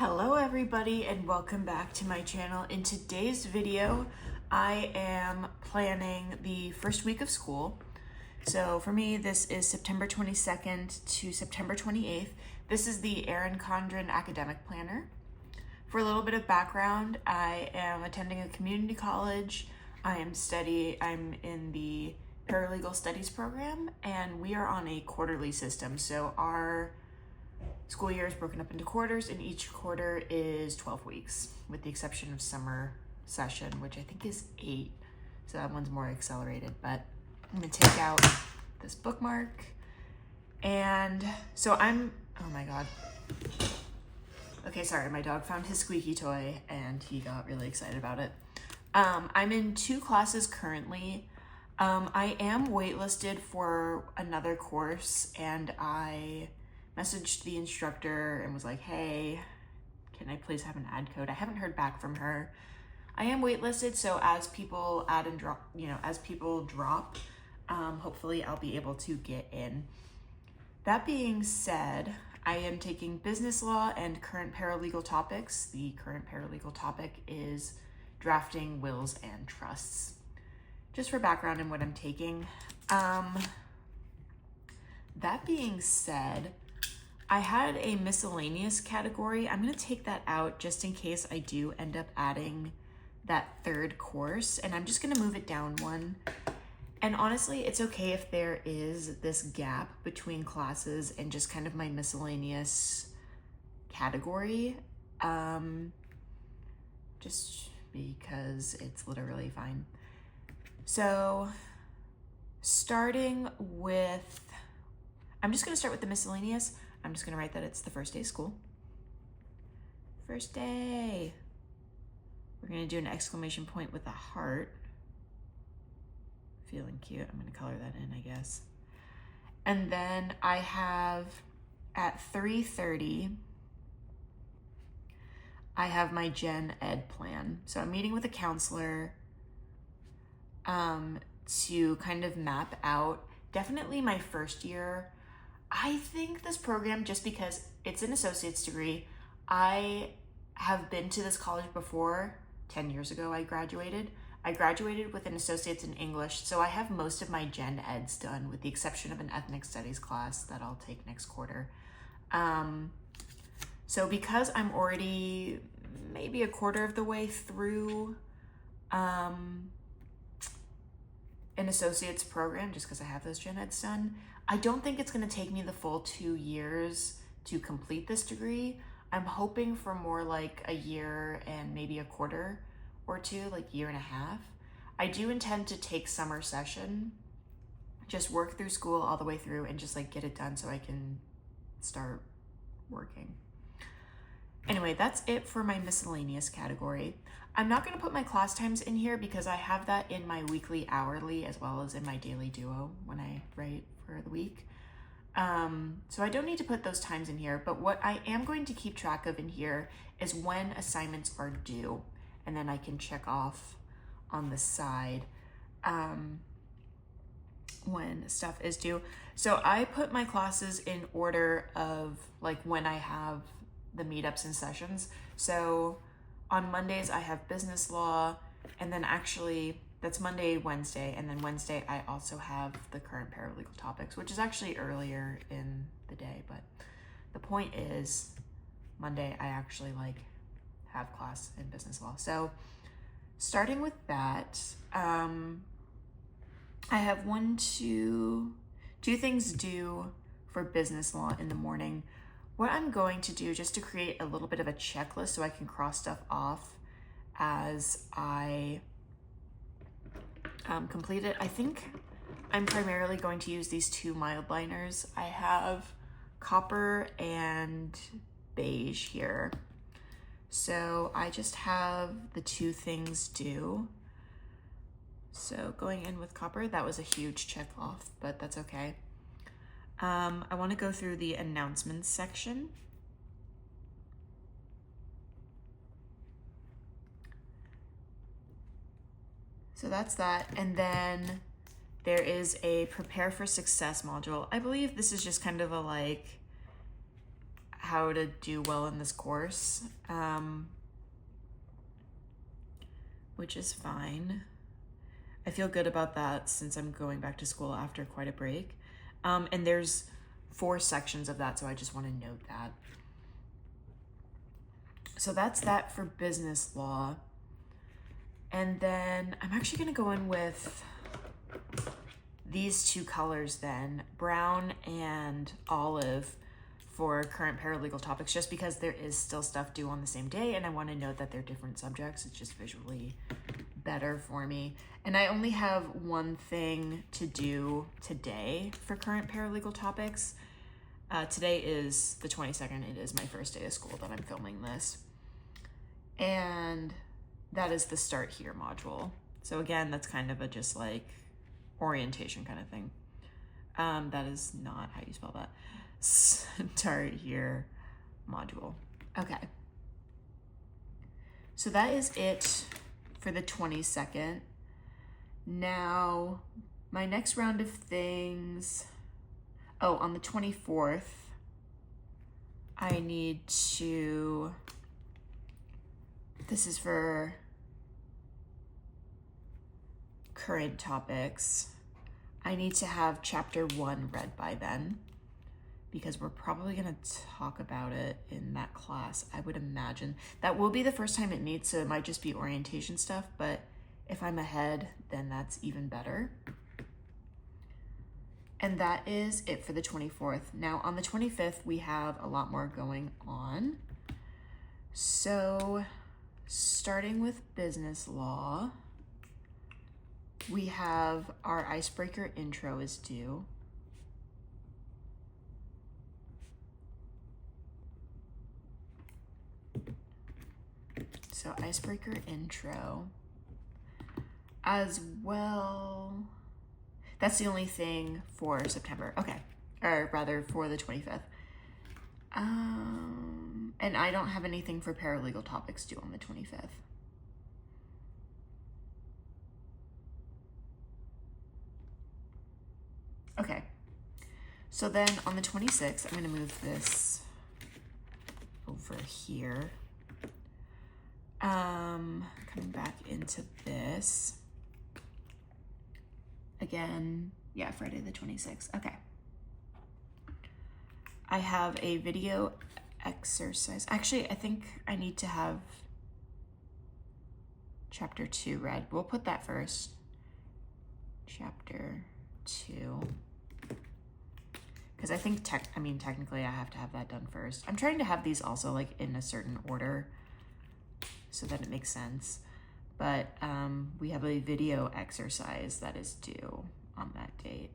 Hello everybody and welcome back to my channel. In today's video, I am planning the first week of school. So for me, this is September 22nd to September 28th. This is the Erin Condren Academic Planner. For a little bit of background, I am attending a community college. I'm in the Paralegal Studies program, and we are on a quarterly system. So our school year is broken up into quarters, and each quarter is 12 weeks, with the exception of summer session, which I think is 8. So that one's more accelerated, but I'm gonna take out this bookmark. And so oh my God. Okay, sorry, my dog found his squeaky toy and he got really excited about it. I'm in 2 classes currently. I am waitlisted for another course, and I messaged the instructor and was like, hey, can I please have an ad code? I haven't heard back from her. I am waitlisted, so as people add and drop, as people drop, hopefully I'll be able to get in. That being said, I am taking business law and current paralegal topics. The current paralegal topic is drafting wills and trusts. Just for background in what I'm taking. That being said, I had a miscellaneous category. I'm gonna take that out just in case I do end up adding that 3rd course, and I'm just gonna move it down one. And honestly, it's okay if there is this gap between classes and just kind of my miscellaneous category, just because it's literally fine. So I'm just gonna start with the miscellaneous. I'm just gonna write that it's the first day of school. First day. We're gonna do an exclamation point with a heart. Feeling cute, I'm gonna color that in, I guess. And then I have at 3:30, I have my Gen Ed plan. So I'm meeting with a counselor to kind of map out definitely my first year. I think this program, just because it's an associate's degree, I have been to this college before. 10 years ago I graduated. I graduated with an associate's in English, so I have most of my Gen Eds done, with the exception of an ethnic studies class that I'll take next quarter. So because I'm already maybe a quarter of the way through an associate's program, just because I have those Gen Eds done, I don't think it's going to take me the full 2 years to complete this degree. I'm hoping for more like a year and maybe a quarter or 2, like year and a half. I do intend to take summer session, just work through school all the way through and just like get it done so I can start working. Anyway, that's it for my miscellaneous category. I'm not going to put my class times in here because I have that in my weekly hourly as well as in my daily duo when I write for the week. So I don't need to put those times in here, but what I am going to keep track of in here is when assignments are due, and then I can check off on the side when stuff is due. So I put my classes in order of like when I have the meetups and sessions. So on Mondays I have business law, and then actually that's Monday, Wednesday, and then Wednesday I also have the current paralegal topics, which is actually earlier in the day, but the point is Monday I actually have class in business law. So starting with that, I have 2 things due for business law in the morning. What I'm going to do, just to create a little bit of a checklist so I can cross stuff off as I complete it, I think I'm primarily going to use these 2 mild liners. I have copper and beige here. So I just have the 2 things due. So going in with copper, that was a huge check off, but that's okay. I want to go through the announcements section. So that's that. And then there is a prepare for success module. I believe this is just kind of a how to do well in this course, which is fine. I feel good about that since I'm going back to school after quite a break. And there's 4 sections of that, so I just want to note that. So that's that for business law. And then I'm actually going to go in with these 2 colors then, brown and olive, for current paralegal topics, just because there is still stuff due on the same day and I want to note that they're different subjects. It's just visually better for me. And I only have one thing to do today for current paralegal topics. Today is the 22nd. It is my first day of school that I'm filming this. And that is the Start Here module. So again, that's kind of a just like orientation kind of thing. That is not how you spell that. Start Here module. Okay. So that is it for the 22nd. Now, my next round of things, on the 24th, I need to, this is for current topics. I need to have chapter 1 read by then, because we're probably going to talk about it in that class, I would imagine. That will be the first time it meets, so it might just be orientation stuff, but if I'm ahead, then that's even better. And that is it for the 24th. Now, on the 25th, we have a lot more going on. So, starting with business law, we have our icebreaker intro is due. So icebreaker intro as well. That's the only thing for September. Okay. Or rather for the 25th. And I don't have anything for paralegal topics due on the 25th. Okay. So then on the 26th, I'm going to move this over here. Coming back into this. Again, yeah, Friday the 26th. Okay. I have a video exercise. Actually, I think I need to have chapter 2 read. We'll put that first. Chapter 2. Because I think technically I have to have that done first. I'm trying to have these also like in a certain order so that it makes sense. But we have a video exercise that is due on that date.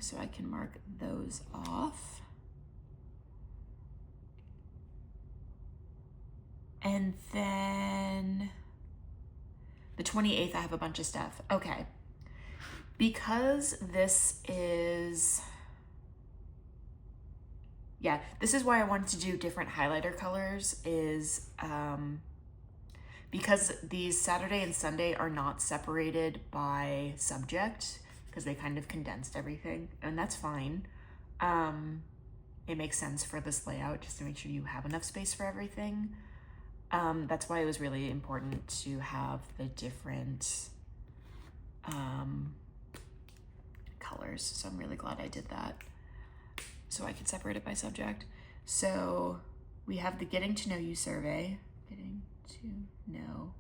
So I can mark those off. And then the 28th, I have a bunch of stuff. Okay. Because this is, this is why I wanted to do different highlighter colors is because these Saturday and Sunday are not separated by subject because they kind of condensed everything, and that's fine. It makes sense for this layout just to make sure you have enough space for everything. That's why it was really important to have the different colors. So I'm really glad I did that. So I could separate it by subject. So we have the Getting to Know You survey. Getting to know.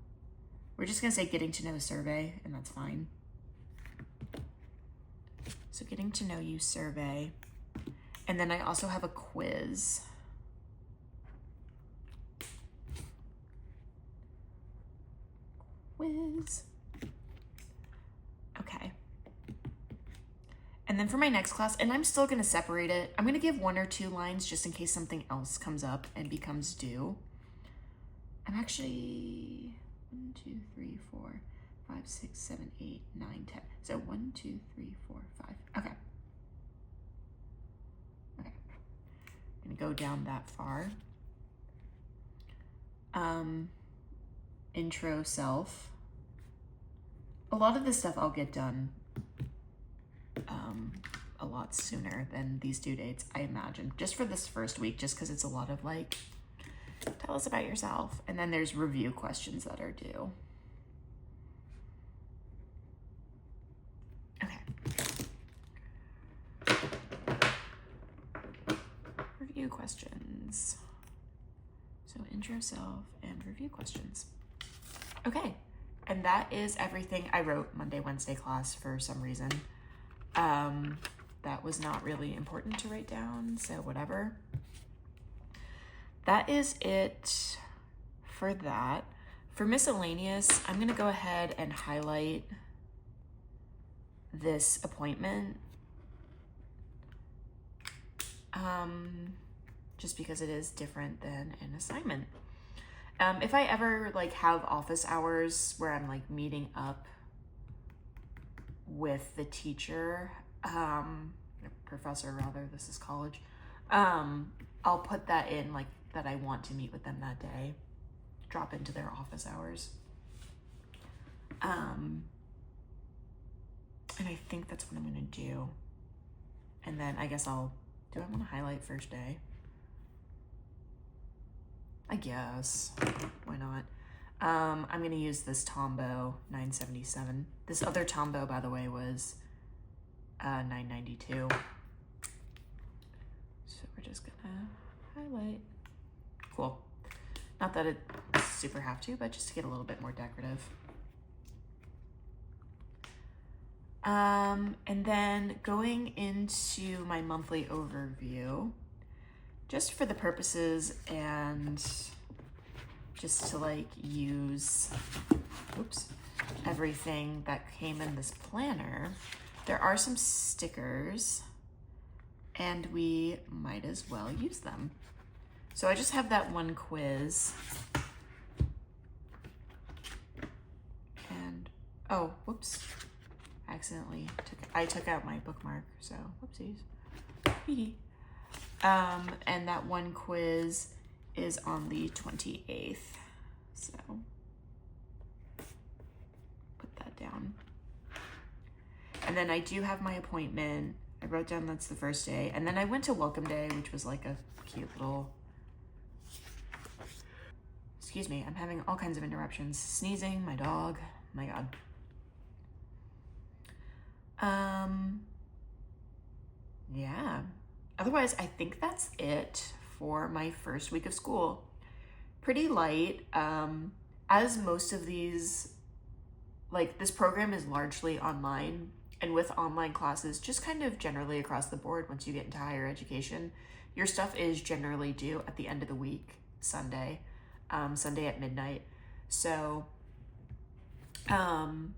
We're just gonna say Getting to Know survey, and that's fine. So Getting to Know You survey. And then I also have a quiz. Okay. And then for my next class, and I'm still going to separate it, I'm going to give 1 or 2 lines just in case something else comes up and becomes due. I'm actually 1, 2, 3, 4, 5, 6, 7, 8, 9, 10. So 1, 2, 3, 4, 5. Okay. Okay. I'm going to go down that far. Intro self. A lot of this stuff I'll get done lot sooner than these due dates, I imagine, just for this first week, just because it's a lot of like, tell us about yourself. And then there's review questions that are due. Okay. Review questions. So intro self and review questions. Okay. And that is everything. I wrote Monday, Wednesday class for some reason. That was not really important to write down, so whatever. That is it for that. For miscellaneous, I'm gonna go ahead and highlight this appointment. Just because it is different than an assignment. If I ever like have office hours where I'm like meeting up with the teacher, professor rather, this is college, I'll put that in like that I want to meet with them that day, drop into their office hours. And I think that's what I'm gonna do. And then I guess do I want to highlight first day? I guess, why not? I'm gonna use this Tombow 977. This other Tombow, by the way, was 992. So we're just gonna highlight. Cool. Not that it super have to, but just to get a little bit more decorative. And then going into my monthly overview, just for the purposes and just to like use, everything that came in this planner, there are some stickers and we might as well use them. So I just have that one quiz. And, oh, whoops. Accidentally took out my bookmark, so whoopsies. And that one quiz is on the 28th, so put that down. And then I do have my appointment. I wrote down that's the first day, and then I went to welcome day, which was like a cute little, excuse me, I'm having all kinds of interruptions. Sneezing, my dog, my God. Yeah. Otherwise, I think that's it for my first week of school. Pretty light. As most of these, like this program is largely online, and with online classes, just kind of generally across the board, once you get into higher education, your stuff is generally due at the end of the week, Sunday at midnight. So, and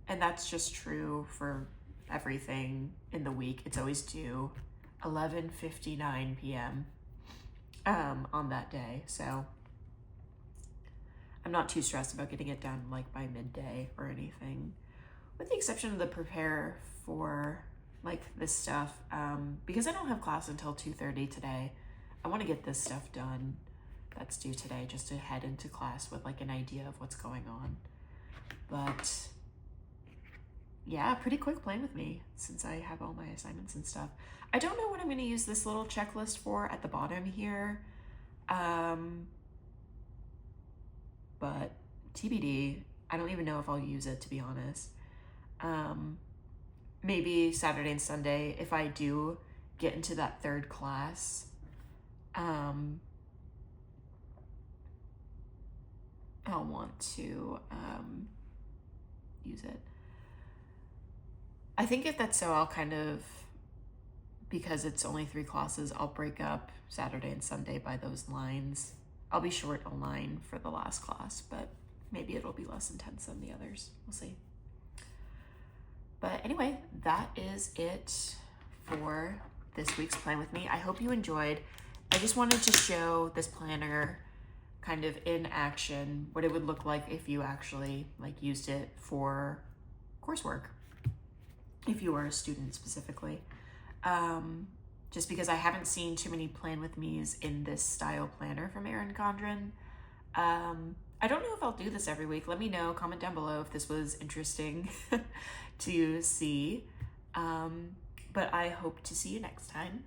that's just true for everything in the week. It's always due 11:59 p.m. On that day. So I'm not too stressed about getting it done like by midday or anything, with the exception of the prepare for like this stuff, because I don't have class until 2:30 today. I want to get this stuff done that's due today just to head into class with like an idea of what's going on. But yeah, pretty quick plan with me since I have all my assignments and stuff. I don't know what I'm going to use this little checklist for at the bottom here. But TBD, I don't even know if I'll use it, to be honest. Maybe Saturday and Sunday, if I do get into that third class, I'll want to use it. I think if that's so, I'll kind of, because it's only 3 classes, I'll break up Saturday and Sunday by those lines. I'll be short a line for the last class, but maybe it'll be less intense than the others. We'll see. But anyway, that is it for this week's Plan With Me. I hope you enjoyed. I just wanted to show this planner kind of in action, what it would look like if you actually like used it for coursework, if you are a student specifically. Just because I haven't seen too many Plan With Me's in this style planner from Erin Condren. I don't know if I'll do this every week. Let me know, comment down below if this was interesting to see. but I hope to see you next time.